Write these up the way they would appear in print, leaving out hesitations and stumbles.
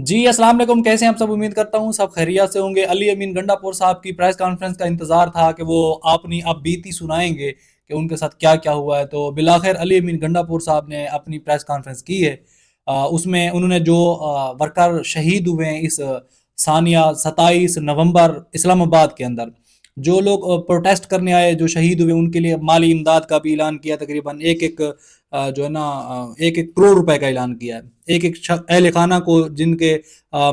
जी अस्सलाम वालेकुम। कैसे हैं आप सब? उम्मीद करता हूँ सब खैरियत से होंगे। अली अमीन गंडापुर साहब की प्रेस कॉन्फ्रेंस का इंतज़ार था कि वो अपनी अब बीती सुनाएंगे कि उनके साथ क्या क्या हुआ है। तो बिलाखिर अली अमीन गंडापुर साहब ने अपनी प्रेस कॉन्फ्रेंस की है। उसमें उन्होंने जो वर्कर शहीद हुए हैं इस सानिया 27 नवंबर इस्लामाबाद के अंदर, जो लोग प्रोटेस्ट करने आए, जो शहीद हुए, उनके लिए माली इमदाद का भी ऐलान किया। तकरीबन एक एक जो है ना 1-1 करोड़ रुपए का ऐलान किया है। एक एक अहल खाना को, जिनके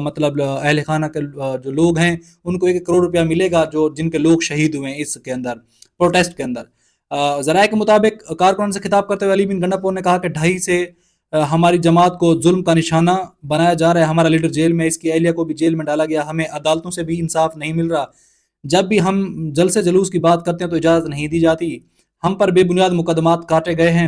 मतलब अहल खाना के जो लोग हैं, उनको 1-1 करोड़ रुपया मिलेगा, जो जिनके लोग शहीद हुए हैं इसके अंदर, प्रोटेस्ट के अंदर। ज़राए के मुताबिक कारकुनान से खिताब करते हुए अली बिन गंडापुर ने कहा कि ढाई से हमारी जमात को जुल्म का निशाना बनाया जा रहा है। हमारा लीडर जेल में, इसकी अहलिया को भी जेल में डाला गया। हमें अदालतों से भी इंसाफ नहीं मिल रहा। जब भी हम जलसे जुलूस की बात करते हैं तो इजाज़त नहीं दी जाती। हम पर बेबुनियाद मुकदमात काटे गए हैं।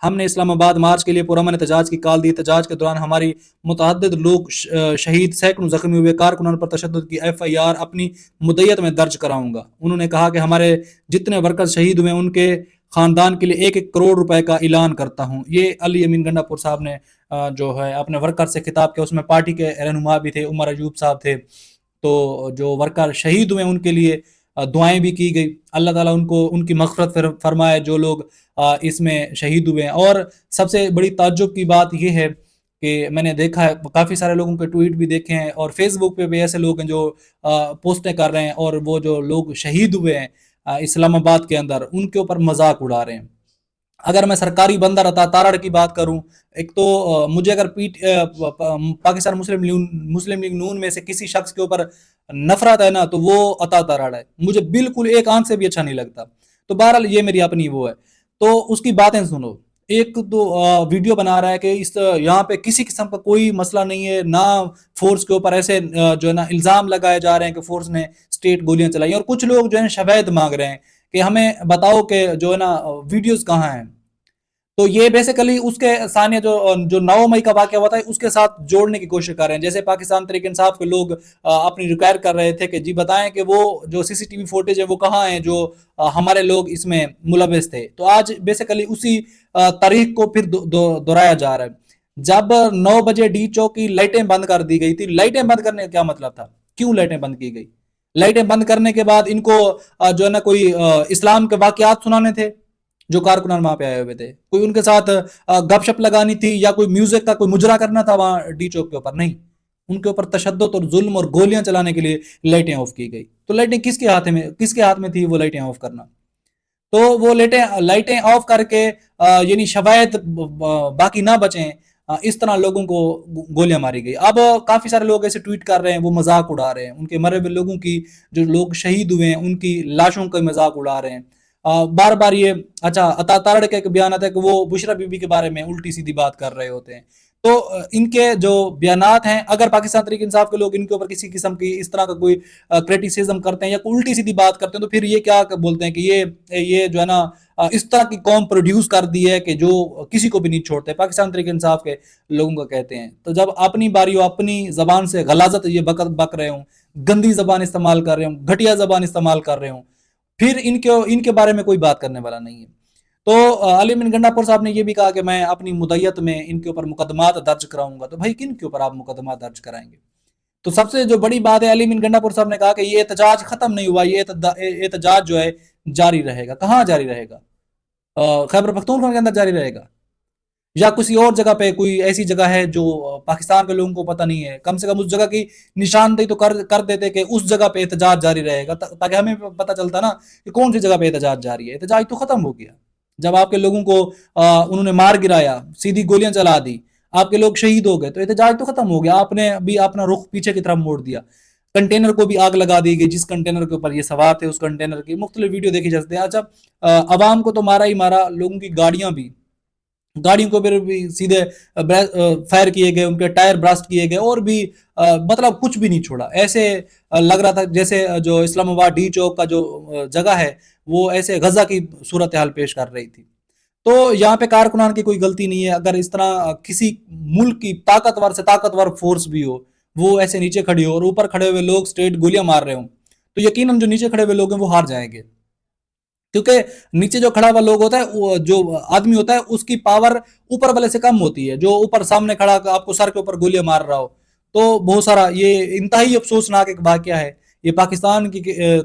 हमने इस्लामाबाद मार्च के लिए पुरअमन एहतजाज की कॉल दी। एहतजाज के दौरान हमारी मुतअद्दिद लोग शहीद, सैकड़ों जख्मी हुए। कारकुनान पर तशद्दुद की FIR अपनी मुद्दत में दर्ज कराऊंगा। उन्होंने कहा कि हमारे जितने वर्कर शहीद हुए उनके ख़ानदान के लिए 1-1 करोड़ रुपए का ऐलान करता हूँ। ये अली अमीन गंडापुर साहब ने जो है अपने वर्कर से खिताब किया। उसमें पार्टी के रहनुमा भी थे, उमर अयूब साहब थे। तो जो वर्कर शहीद हुए उनके लिए दुआएं भी की गई। अल्लाह ताला उनको उनकी मग़फ़िरत फरमाए, जो लोग इसमें शहीद हुए हैं। और सबसे बड़ी ताज्जुब की बात यह है कि मैंने देखा है, काफ़ी सारे लोगों के ट्वीट भी देखे हैं और फेसबुक पे भी ऐसे लोग हैं जो पोस्टें कर रहे हैं और वो जो लोग शहीद हुए हैं इस्लामाबाद के अंदर, उनके ऊपर मजाक उड़ा रहे हैं। अगर मैं सरकारी बंदर अता तारड़ की बात करूं, एक तो मुझे अगर पाकिस्तान मुस्लिम लीग नून में से किसी शख्स के ऊपर नफरत है ना, तो वो अता तारड़ है। मुझे बिल्कुल एक आंख से भी अच्छा नहीं लगता। तो बहरहाल ये मेरी अपनी वो है। तो उसकी बातें सुनो। एक तो वीडियो बना रहा है कि इस यहाँ पे किसी किस्म का कोई मसला नहीं है ना। फोर्स के ऊपर ऐसे जो है ना इल्ज़ाम लगाए जा रहे हैं कि फोर्स ने स्टेट गोलियां चलाई। और कुछ लोग जो है शवायद मांग रहे हैं कि हमें बताओ कि जो है ना वीडियोस कहाँ हैं। तो ये बेसिकली उसके सानिया जो जो 9 मई का वाकया हुआ था उसके साथ जोड़ने की कोशिश कर रहे हैं। जैसे पाकिस्तान तरीके इंसाफ के लोग अपनी रिक्वायर कर रहे थे कि जी बताएं कि वो जो CCTV फुटेज है वो कहाँ है, जो हमारे लोग इसमें मुलविस थे। तो आज बेसिकली उसी तारीख को फिर दोहराया जा रहा है। जब 9 बजे डी चौक की लाइटें बंद कर दी गई थी। लाइटें बंद करने का क्या मतलब था? क्यों लाइटें बंद की गई? लाइटें बंद करने के बाद इनको जो है ना कोई इस्लाम के वाकयात सुनाने थे। जो कारकुनान वहां पे आए हुए थे, कोई उनके साथ गपशप लगानी थी या कोई म्यूजिक का कोई मुजरा करना था वहां डी चौक के ऊपर? नहीं, उनके ऊपर तशद्दुद और जुल्म और गोलियां चलाने के लिए लाइटें ऑफ की गई। तो लाइटें किसके हाथ में थी वो लाइटें ऑफ करना? तो वो लाइटें लाइटें ऑफ करके यानी शवायद बाकी ना बचें, इस तरह लोगों को गोलियां मारी गई। अब काफी सारे लोग ऐसे ट्वीट कर रहे हैं, वो मजाक उड़ा रहे हैं उनके मरे हुए लोगों की, जो लोग शहीद हुए हैं उनकी लाशों का मजाक उड़ा रहे हैं। बार बार ये, अच्छा, अता तारड़ का एक बयान आता है कि वो बुशरा बीबी के बारे में उल्टी सीधी बात कर रहे होते हैं। तो इनके जो बयानात हैं, अगर पाकिस्तान तरीके इंसाफ के लोग इनके ऊपर किसी किस्म की इस तरह का कोई क्रिटिसिज्म करते हैं या कोई उल्टी सीधी बात करते हैं, तो फिर ये क्या बोलते हैं कि ये जो है ना इस तरह की कौम प्रोड्यूस कर दी है कि जो किसी को भी नहीं छोड़ते। पाकिस्तान तरीके इंसाफ के लोगों को कहते हैं। तो जब अपनी बारी हो, अपनी जबान से गलाजत ये बक रहे हों, गंदी जबान इस्तेमाल कर रहे हों, घटिया जबान इस्तेमाल कर रहे हों, फिर इनके इनके बारे में कोई बात करने वाला नहीं है। तो अली बिन गंडापुर साहब ने ये भी कहा कि मैं अपनी मुद्दत में इनके ऊपर मुकदमात दर्ज कराऊंगा। तो भाई किन के ऊपर आप मुकदमा दर्ज कराएंगे? तो सबसे जो बड़ी बात है, अली बिन गंडापुर साहब ने कहा कि ये एहतजाज खत्म नहीं हुआ, ये एहतजाज जो है जारी रहेगा। कहाँ जारी रहेगा? खैबर पख्तूनख्वा के अंदर जारी रहेगा या किसी और जगह पे? कोई ऐसी जगह है जो पाकिस्तान के लोगों को पता नहीं है? कम से कम उस जगह की निशानदेही तो कर देते कि उस जगह पे एहतजाज जारी रहेगा, ताकि हमें पता चलता ना कि कौन सी जगह पे एहतजाज जारी है। एहतजाज तो खत्म हो गया जब आपके लोगों को उन्होंने मार गिराया, सीधी गोलियां चला दी, आपके लोग शहीद हो गए। तो एहतजाज तो खत्म हो गया। आपने भी अपना रुख पीछे की तरफ मोड़ दिया। कंटेनर को भी आग लगा दी गई, जिस कंटेनर के ऊपर ये सवार थे उस कंटेनर की मुख्तलिफ वीडियो देखी जा सकती है। अच्छा, अवाम को तो मारा ही मारा, लोगों की गाड़ियों को भी सीधे फायर किए गए, उनके टायर ब्लास्ट किए गए और भी मतलब कुछ भी नहीं छोड़ा। ऐसे लग रहा था जैसे जो इस्लामाबाद डी चौक का जो जगह है वो ऐसे गजा की सूरत हाल पेश कर रही थी। तो यहाँ पे कारकुनान की कोई गलती नहीं है। अगर इस तरह किसी मुल्क की ताकतवर से ताकतवर फोर्स भी हो, वो ऐसे नीचे खड़ी हो और ऊपर खड़े हुए लोग स्ट्रेट गोलियां मार रहे हो, तो यकीनन जो नीचे खड़े हुए लोग हैं वो हार जाएंगे। क्योंकि नीचे जो खड़ा हुआ लोग होता है, जो आदमी होता है, उसकी पावर ऊपर वाले से कम होती है। जो ऊपर सामने खड़ा आपको सर के ऊपर गोलियां मार रहा हो, تو بہت سارا یہ انتہائی افسوسناک ایک واقعہ ہے، یہ پاکستان کی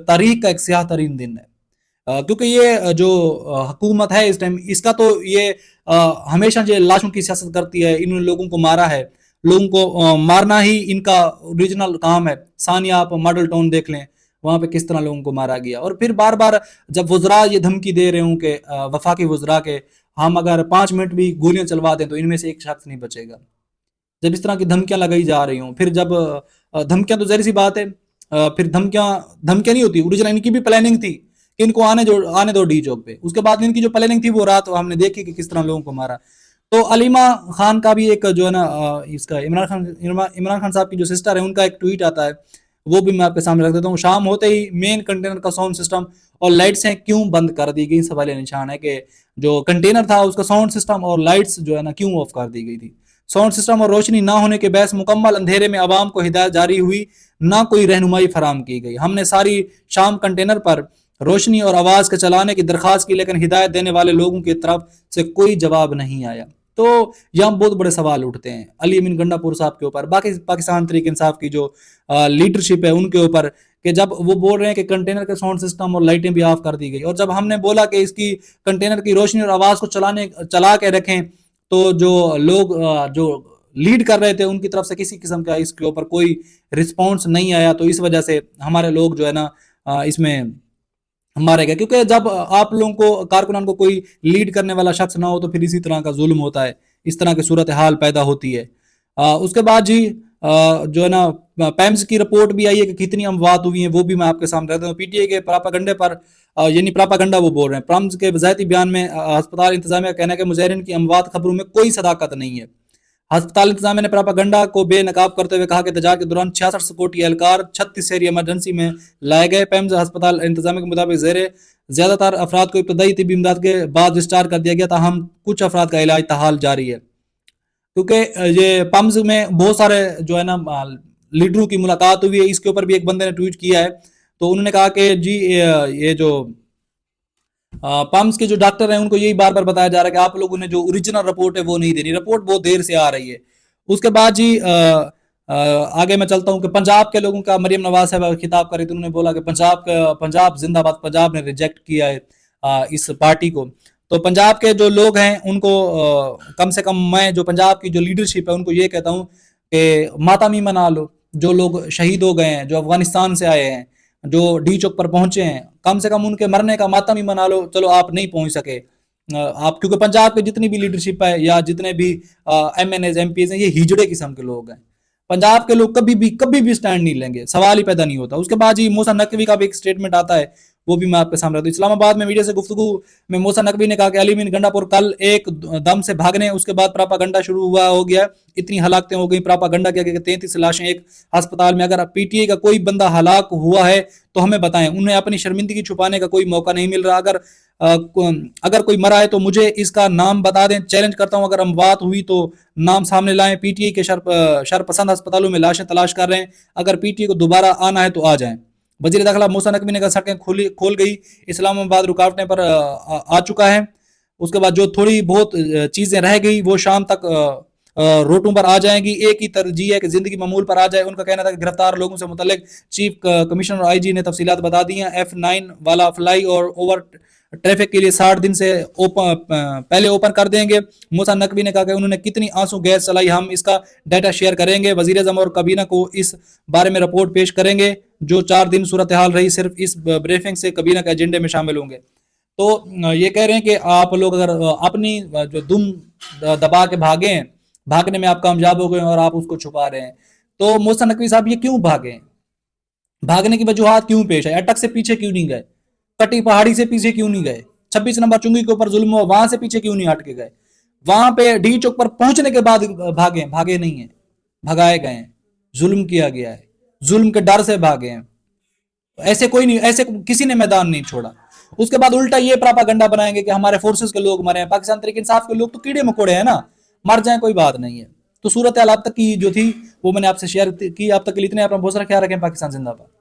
تاریخ کا ایک سیاہ ترین دن ہے، کیونکہ یہ جو حکومت ہے اس ٹائم، اس کا تو یہ ہمیشہ جو لاشوں کی سیاست کرتی ہے، انہوں نے لوگوں کو مارا ہے، لوگوں کو مارنا ہی ان کا اوریجنل کام ہے۔ ثانیہ آپ ماڈل ٹاؤن دیکھ لیں، وہاں پہ کس طرح لوگوں کو مارا گیا، اور پھر بار بار جب وزراء یہ دھمکی دے رہے ہوں کہ وفاقی وزراء کے ہم اگر 5 منٹ بھی گولیاں چلوا دیں تو ان میں سے ایک شخص نہیں بچے گا، جب اس طرح کی دھمکیاں لگائی جا رہی ہوں، پھر جب دھمکیاں تو ظاہر سی بات ہے، پھر دھمکیاں نہیں ہوتی، اوریجنل ان کی بھی پلاننگ تھی کہ ان کو آنے دو ڈی چوک پہ، اس کے بعد ان کی جو پلاننگ تھی وہ رات ہم نے دیکھی کہ کس طرح لوگوں کو مارا۔ تو علیمہ خان کا بھی ایک جو ہے نا اس کا عمران خان صاحب کی جو سسٹر ہے ان کا ایک ٹویٹ آتا ہے، وہ بھی میں آپ کے سامنے رکھ دیتا ہوں۔ شام ہوتے ہی مین کنٹینر کا ساؤنڈ سسٹم اور لائٹس ہیں کیوں بند کر دی گئی، سوال نشان ہے کہ جو کنٹینر تھا اس کا ساؤنڈ سسٹم اور لائٹس جو ہے نا کیوں آف کر دی گئی تھی۔ ساؤنڈ سسٹم اور روشنی نہ ہونے کے باعث مکمل اندھیرے میں عوام کو ہدایت جاری ہوئی، نہ کوئی رہنمائی فراہم کی گئی۔ ہم نے ساری شام کنٹینر پر روشنی اور آواز کے چلانے کی درخواست کی، لیکن ہدایت دینے والے لوگوں کی طرف سے کوئی جواب نہیں آیا۔ تو یہاں بہت بڑے سوال اٹھتے ہیں علی امین گنڈا پور صاحب کے اوپر، باقی پاکستان تحریک انصاف کی جو لیڈرشپ ہے ان کے اوپر، کہ جب وہ بول رہے ہیں کہ کنٹینر کے ساؤنڈ سسٹم اور لائٹیں بھی آف کر دی گئی، اور جب ہم نے بولا کہ اس کی کنٹینر کی روشنی اور آواز کو چلا کے رکھیں، تو جو لوگ جو لیڈ کر رہے تھے ان کی طرف سے کسی قسم کا اس کے اوپر کوئی رسپانس نہیں آیا، تو اس وجہ سے ہمارے لوگ جو ہے نا اس میں مارے گئے، کیونکہ جب آپ لوگوں کو کارکنان کو کوئی لیڈ کرنے والا شخص نہ ہو تو پھر اسی طرح کا ظلم ہوتا ہے، اس طرح کی صورتحال پیدا ہوتی ہے۔ اس کے بعد جی جو ہے نا پیمز کی رپورٹ بھی آئی ہے کہ کتنی اموات ہوئی ہیں، وہ بھی میں آپ کے سامنے رکھتا ہوں۔ پی ٹی اے کے پراپاگنڈے پر یعنی پراپاگنڈا وہ بول رہے ہیں، پیمز کے ذاتی بیان میں ہسپتال انتظامیہ کا کہنا ہے کہ مظاہرین کی اموات خبروں میں کوئی صداقت نہیں ہے۔ ہسپتال انتظامیہ نے پراپاگنڈا کو بے نقاب کرتے ہوئے کہا کہ احتجاج کے دوران 66 سکیورٹی اہلکار 36 شہری ایمرجنسی میں لائے گئے۔ پیمز ہسپتال انتظامیہ کے مطابق زیادہ تر افراد کو ابتدائی طبی امداد کے بعد ڈسچارج کر دیا گیا، تاہم کچھ افراد کا علاج تاحال جاری ہے، کیونکہ یہ پمز میں بہت سارے جو ہے نا لیڈروں کی ملاقات ہوئی ہے۔ اس کے اوپر بھی ایک بندے نے ٹویٹ کیا ہے، تو انہوں نے کہا کہ جی یہ جو پمز کے جو ڈاکٹر ہیں ان کو یہی بار بار بتایا جا رہا ہے کہ آپ لوگوں نے جو اوریجنل رپورٹ ہے وہ نہیں دینی، رپورٹ بہت دیر سے آ رہی ہے۔ اس کے بعد جی آگے میں چلتا ہوں کہ پنجاب کے لوگوں کا مریم نواز صاحب خطاب کر رہی تھی، انہوں نے بولا کہ پنجاب زندہ باد، پنجاب نے ریجیکٹ کیا ہے اس پارٹی کو۔ تو پنجاب کے جو لوگ ہیں ان کو کم سے کم میں جو پنجاب کی جو لیڈرشپ ہے ان کو یہ کہتا ہوں کہ ماتمی منا لو، جو لوگ شہید ہو گئے ہیں، جو افغانستان سے آئے ہیں، جو ڈی چوک پر پہنچے ہیں، کم سے کم ان کے مرنے کا ماتم ہی منا لو۔ چلو آپ نہیں پہنچ سکے، آپ کیونکہ پنجاب کے جتنی بھی لیڈرشپ ہے یا جتنے بھی M N As M P As یہ ہجڑے قسم کے لوگ ہیں، پنجاب کے لوگ کبھی بھی سٹینڈ نہیں لیں گے، سوال ہی پیدا نہیں ہوتا۔ اس کے بعد جی موسیٰ نقوی کا بھی ایک سٹیٹمنٹ آتا ہے، وہ بھی میں آپ کے سامنے رکھتا ہوں۔ اسلام آباد میں میڈیا سے گفتگو میں موسیٰ نقوی نے کہا کہ علی امین گنڈا پور کل ایک دم سے بھاگنے، اس کے بعد پراپاگنڈا شروع ہو گیا، اتنی ہلاکتیں ہو گئی، پراپاگنڈا کیا کہ 33 لاشیں ایک ہسپتال میں۔ اگر پی ٹی اے کا کوئی بندہ ہلاک ہوا ہے تو ہمیں بتائیں، انہیں اپنی شرمندگی چھپانے کا کوئی موقع نہیں مل رہا۔ اگر کوئی مرا ہے تو مجھے اس کا نام بتا دیں، چیلنج کرتا ہوں۔ اگر اموات ہوئی تو نام سامنے لائیں۔ پی ٹی اے کے شرپسند ہسپتالوں میں لاشیں تلاش کر رہے ہیں، اگر پی ٹی اے کو دوبارہ آنا ہے تو آ جائیں۔ وزیر داخلہ موسیٰ نقوی نے کہا سڑکیں کھول گئی، اسلام آباد رکاوٹیں پر آ چکا ہے۔ اس کے بعد جو تھوڑی بہت چیزیں رہ گئی وہ شام تک روٹوں پر آ جائیں گی، ایک ہی ترجیح ہے کہ زندگی معمول پر آ جائے۔ ان کا کہنا تھا کہ گرفتار لوگوں سے متعلق چیف کمشنر اور آئی جی نے تفصیلات بتا دی ہیں۔ F9 والا فلائی اور اوور ٹریفک کے لیے 60 دن سے پہلے اوپن کر دیں گے۔ موسیٰ نقوی نے کہا کہ انہوں نے کتنی آنسو گیس چلائی، ہم اس کا ڈیٹا شیئر کریں گے، وزیر اعظم اور کابینہ کو اس بارے میں رپورٹ پیش کریں گے۔ جو 4 دن صورتحال رہی صرف اس بریفنگ سے کابینہ کے ایجنڈے میں شامل ہوں گے۔ تو یہ کہہ رہے ہیں کہ آپ لوگ اگر اپنی جو دم دبا کے بھاگے ہیں، بھاگنے میں آپ کامیاب ہو گئے اور آپ اس کو چھپا رہے ہیں، تو موسیٰ نقوی صاحب یہ کیوں بھاگے ہیں؟ بھاگنے کی وجوہات کیوں پیش ہے؟ اٹک سے پیچھے کیوں نہیں گئے؟ کٹی پہاڑی سے پیچھے کیوں نہیں گئے؟ 26 نمبر چنگی کے اوپر ظلم ہوا، وہاں سے پیچھے کیوں نہیں ہٹ کے گئے؟ وہاں پہ ڈی چوک پر پہنچنے کے بعد بھاگے نہیں ہیں، بھگائے گئے ہیں، ظلم کیا گیا ہے، ظلم کے ڈر سے بھاگے ہیں۔ ایسے کوئی نہیں، ایسے کسی نے میدان نہیں چھوڑا۔ اس کے بعد الٹا یہ پراپاگنڈا بنائیں گے کہ ہمارے فورسز کے لوگ مرے ہیں، پاکستان تحریک انصاف کے لوگ تو کیڑے مکوڑے ہیں نا، مر جائیں کوئی بات نہیں ہے۔ تو صورتحال اب تک کی جو تھی وہ میں نے آپ سے شیئر کی، اب تک کے لیے اتنے، اپنا بہت سارا خیال رکھیں۔ پاکستان زندہ باد۔